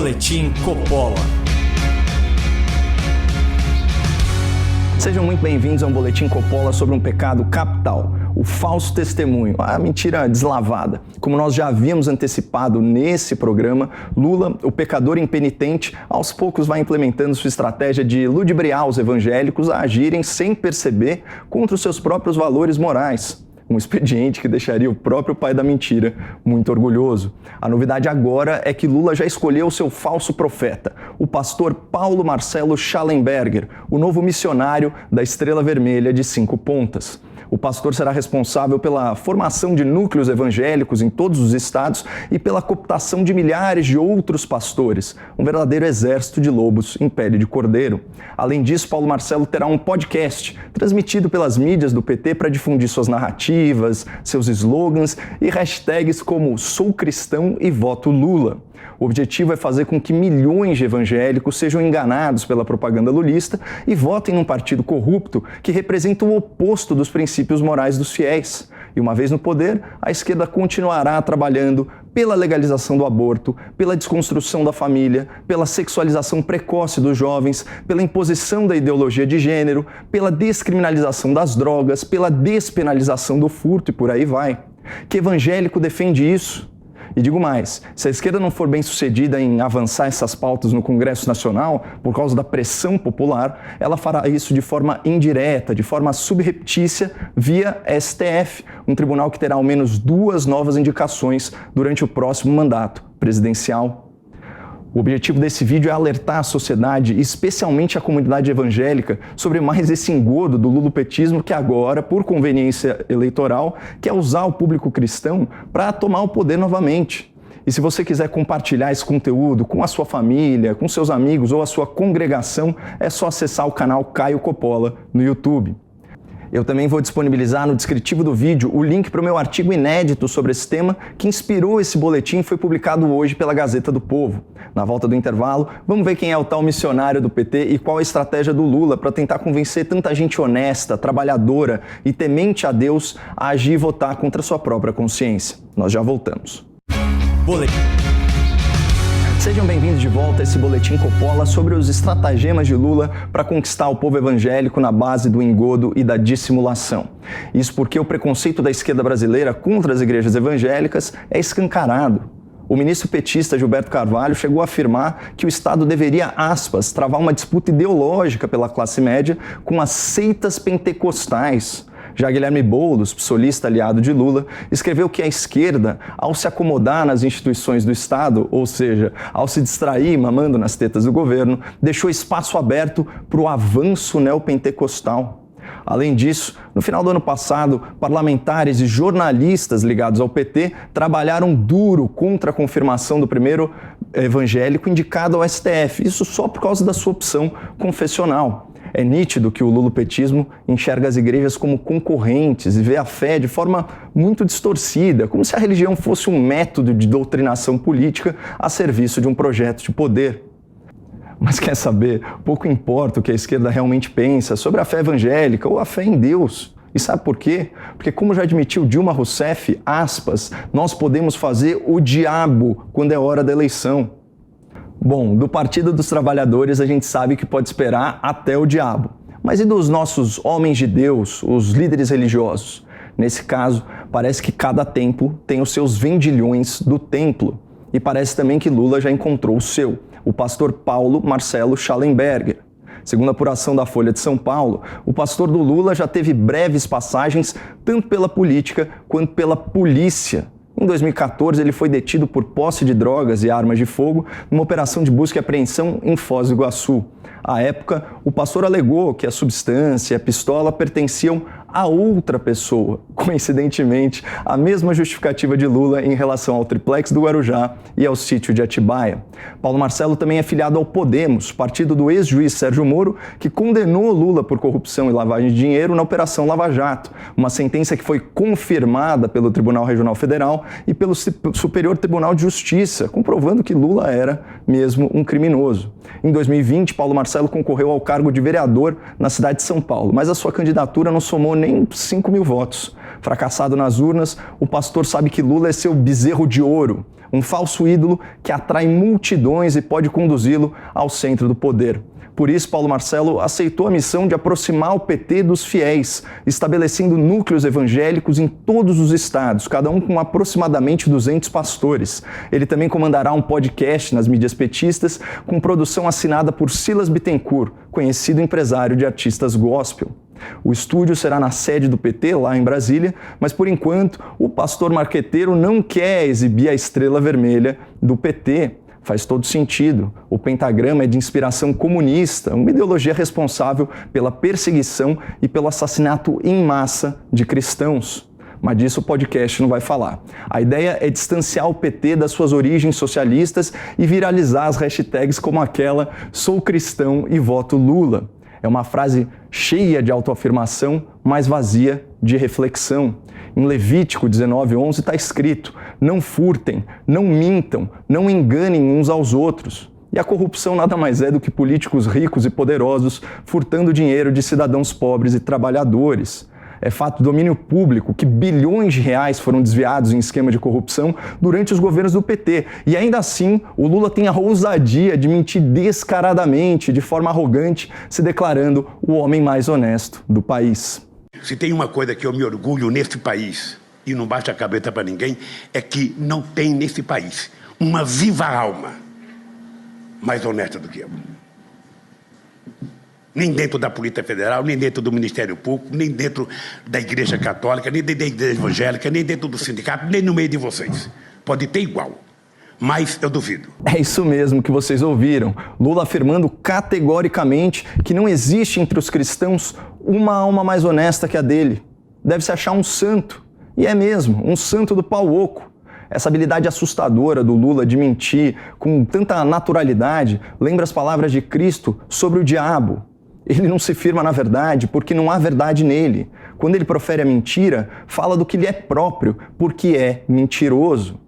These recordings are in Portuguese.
Boletim Coppola. Sejam muito bem-vindos a um Boletim Coppola sobre um pecado capital, o falso testemunho, a mentira deslavada. Como nós já havíamos antecipado nesse programa, Lula, o pecador impenitente, aos poucos vai implementando sua estratégia de ludibriar os evangélicos a agirem sem perceber contra os seus próprios valores morais. Um expediente que deixaria o próprio pai da mentira muito orgulhoso. A novidade agora é que Lula já escolheu o seu falso profeta, o pastor Paulo Marcelo Schallenberger, o novo missionário da Estrela Vermelha de 5 Pontas. O pastor será responsável pela formação de núcleos evangélicos em todos os estados e pela cooptação de milhares de outros pastores, um verdadeiro exército de lobos em pele de cordeiro. Além disso, Paulo Marcelo terá um podcast transmitido pelas mídias do PT para difundir suas narrativas, seus slogans e hashtags como "Sou cristão e voto Lula". O objetivo é fazer com que milhões de evangélicos sejam enganados pela propaganda lulista e votem num partido corrupto que representa o oposto dos princípios morais dos fiéis. E uma vez no poder, a esquerda continuará trabalhando pela legalização do aborto, pela desconstrução da família, pela sexualização precoce dos jovens, pela imposição da ideologia de gênero, pela descriminalização das drogas, pela despenalização do furto e por aí vai. Que evangélico defende isso? E digo mais, se a esquerda não for bem sucedida em avançar essas pautas no Congresso Nacional, por causa da pressão popular, ela fará isso de forma indireta, de forma subreptícia, via STF, um tribunal que terá ao menos 2 novas indicações durante o próximo mandato presidencial. O objetivo desse vídeo é alertar a sociedade, especialmente a comunidade evangélica, sobre mais esse engodo do lulopetismo que agora, por conveniência eleitoral, quer usar o público cristão para tomar o poder novamente. E se você quiser compartilhar esse conteúdo com a sua família, com seus amigos ou a sua congregação, é só acessar o canal Caio Coppola no YouTube. Eu também vou disponibilizar no descritivo do vídeo o link para o meu artigo inédito sobre esse tema que inspirou esse boletim e foi publicado hoje pela Gazeta do Povo. Na volta do intervalo, vamos ver quem é o tal missionário do PT e qual a estratégia do Lula para tentar convencer tanta gente honesta, trabalhadora e temente a Deus a agir e votar contra sua própria consciência. Nós já voltamos. Sejam bem-vindos de volta a esse Boletim Coppola sobre os estratagemas de Lula para conquistar o povo evangélico na base do engodo e da dissimulação. Isso porque o preconceito da esquerda brasileira contra as igrejas evangélicas é escancarado. O ministro petista Gilberto Carvalho chegou a afirmar que o Estado deveria, aspas, travar uma disputa ideológica pela classe média com as seitas pentecostais. Já Guilherme Boulos, psolista aliado de Lula, escreveu que a esquerda, ao se acomodar nas instituições do Estado, ou seja, ao se distrair mamando nas tetas do governo, deixou espaço aberto para o avanço neopentecostal. Além disso, no final do ano passado, parlamentares e jornalistas ligados ao PT trabalharam duro contra a confirmação do primeiro evangélico indicado ao STF, isso só por causa da sua opção confessional. É nítido que o lulopetismo enxerga as igrejas como concorrentes e vê a fé de forma muito distorcida, como se a religião fosse um método de doutrinação política a serviço de um projeto de poder. Mas quer saber? Pouco importa o que a esquerda realmente pensa sobre a fé evangélica ou a fé em Deus. E sabe por quê? Porque, como já admitiu Dilma Rousseff, aspas, nós podemos fazer o diabo quando é hora da eleição. Bom, do Partido dos Trabalhadores a gente sabe que pode esperar até o diabo. Mas e dos nossos homens de Deus, os líderes religiosos? Nesse caso, parece que cada templo tem os seus vendilhões do templo. E parece também que Lula já encontrou o seu, o pastor Paulo Marcelo Schallenberger. Segundo a apuração da Folha de São Paulo, o pastor do Lula já teve breves passagens tanto pela política quanto pela polícia. Em 2014, ele foi detido por posse de drogas e armas de fogo numa operação de busca e apreensão em Foz do Iguaçu. À época, o pastor alegou que a substância e a pistola pertenciam a outra pessoa, coincidentemente, a mesma justificativa de Lula em relação ao triplex do Guarujá e ao sítio de Atibaia. Paulo Marcelo também é filiado ao Podemos, partido do ex-juiz Sérgio Moro, que condenou Lula por corrupção e lavagem de dinheiro na Operação Lava Jato, uma sentença que foi confirmada pelo Tribunal Regional Federal e pelo Superior Tribunal de Justiça, comprovando que Lula era mesmo um criminoso. Em 2020, Paulo Marcelo concorreu ao cargo de vereador na cidade de São Paulo, mas a sua candidatura não somou nem 5.000 votos. Fracassado nas urnas, o pastor sabe que Lula é seu bezerro de ouro, um falso ídolo que atrai multidões e pode conduzi-lo ao centro do poder. Por isso, Paulo Marcelo aceitou a missão de aproximar o PT dos fiéis, estabelecendo núcleos evangélicos em todos os estados, cada um com aproximadamente 200 pastores. Ele também comandará um podcast nas mídias petistas, com produção assinada por Silas Bittencourt, conhecido empresário de artistas gospel. O estúdio será na sede do PT, lá em Brasília, mas por enquanto o pastor marqueteiro não quer exibir a estrela vermelha do PT. Faz todo sentido. O pentagrama é de inspiração comunista, uma ideologia responsável pela perseguição e pelo assassinato em massa de cristãos. Mas disso o podcast não vai falar. A ideia é distanciar o PT das suas origens socialistas e viralizar as hashtags como aquela "Sou cristão e voto Lula". É uma frase cheia de autoafirmação, mas vazia de reflexão. Em Levítico 19:11 está escrito: não furtem, não mintam, não enganem uns aos outros. E a corrupção nada mais é do que políticos ricos e poderosos furtando dinheiro de cidadãos pobres e trabalhadores. É fato do domínio público que bilhões de reais foram desviados em esquema de corrupção durante os governos do PT. E ainda assim, o Lula tem a ousadia de mentir descaradamente, de forma arrogante, se declarando o homem mais honesto do país. Se tem uma coisa que eu me orgulho neste país, e não baixa a cabeça para ninguém, é que não tem nesse país uma viva alma mais honesta do que eu. Nem dentro da Polícia Federal, nem dentro do Ministério Público, nem dentro da Igreja Católica, nem dentro da Igreja Evangélica, nem dentro do sindicato, nem no meio de vocês. Pode ter igual, mas eu duvido. É isso mesmo que vocês ouviram. Lula afirmando categoricamente que não existe entre os cristãos uma alma mais honesta que a dele. Deve-se achar um santo. E é mesmo, um santo do pau oco. Essa habilidade assustadora do Lula de mentir com tanta naturalidade lembra as palavras de Cristo sobre o diabo. Ele não se firma na verdade porque não há verdade nele. Quando ele profere a mentira, fala do que lhe é próprio, porque é mentiroso.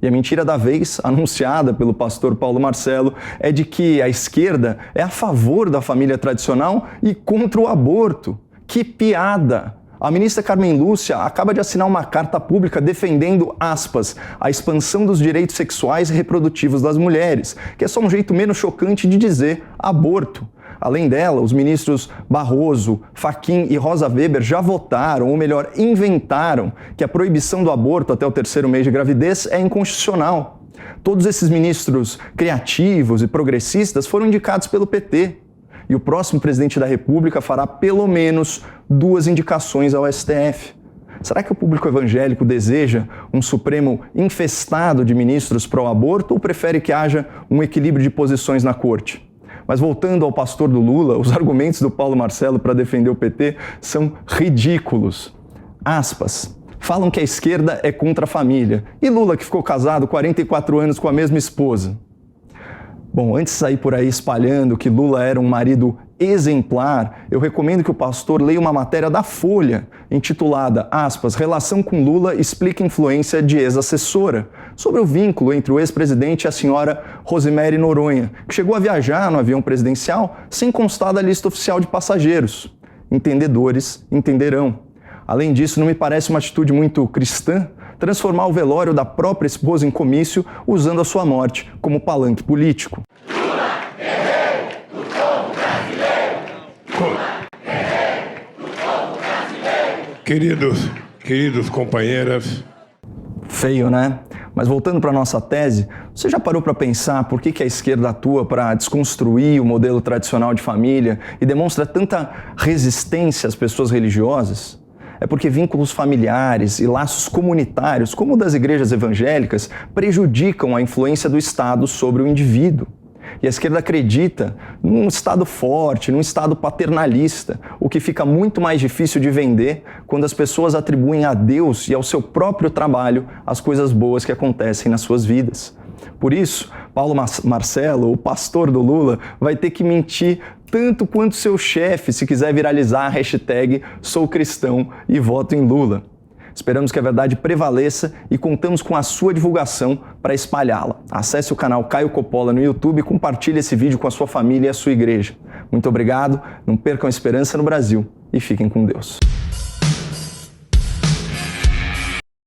E a mentira da vez, anunciada pelo pastor Paulo Marcelo, é de que a esquerda é a favor da família tradicional e contra o aborto. Que piada! A ministra Carmen Lúcia acaba de assinar uma carta pública defendendo, aspas, a expansão dos direitos sexuais e reprodutivos das mulheres, que é só um jeito menos chocante de dizer aborto. Além dela, os ministros Barroso, Fachin e Rosa Weber já votaram, ou melhor, inventaram, que a proibição do aborto até o 3º mês de gravidez é inconstitucional. Todos esses ministros criativos e progressistas foram indicados pelo PT. E o próximo presidente da República fará pelo menos 2 indicações ao STF. Será que o público evangélico deseja um Supremo infestado de ministros pró-aborto ou prefere que haja um equilíbrio de posições na corte? Mas voltando ao pastor do Lula, os argumentos do Paulo Marcelo para defender o PT são ridículos. Aspas. Falam que a esquerda é contra a família. E Lula, que ficou casado 44 anos com a mesma esposa? Bom, antes de sair por aí espalhando que Lula era um marido exemplar, eu recomendo que o pastor leia uma matéria da Folha, intitulada, aspas, Relação com Lula explica influência de ex-assessora, sobre o vínculo entre o ex-presidente e a senhora Rosemary Noronha, que chegou a viajar no avião presidencial sem constar da lista oficial de passageiros. Entendedores entenderão. Além disso, não me parece uma atitude muito cristã transformar o velório da própria esposa em comício usando a sua morte como palanque político. Lula, guerreiro do povo brasileiro! Lula, guerreiro do povo brasileiro! Queridos companheiras... Feio, né? Mas voltando para a nossa tese, você já parou para pensar por que a esquerda atua para desconstruir o modelo tradicional de família e demonstra tanta resistência às pessoas religiosas? É porque vínculos familiares e laços comunitários, como o das igrejas evangélicas, prejudicam a influência do Estado sobre o indivíduo. E a esquerda acredita num Estado forte, num Estado paternalista, o que fica muito mais difícil de vender quando as pessoas atribuem a Deus e ao seu próprio trabalho as coisas boas que acontecem nas suas vidas. Por isso, Paulo Marcelo, o pastor do Lula, vai ter que mentir tanto quanto seu chefe se quiser viralizar a hashtag Sou Cristão e voto em Lula. Esperamos que a verdade prevaleça e contamos com a sua divulgação para espalhá-la. Acesse o canal Caio Coppola no YouTube e compartilhe esse vídeo com a sua família e a sua igreja. Muito obrigado, não percam a esperança no Brasil e fiquem com Deus.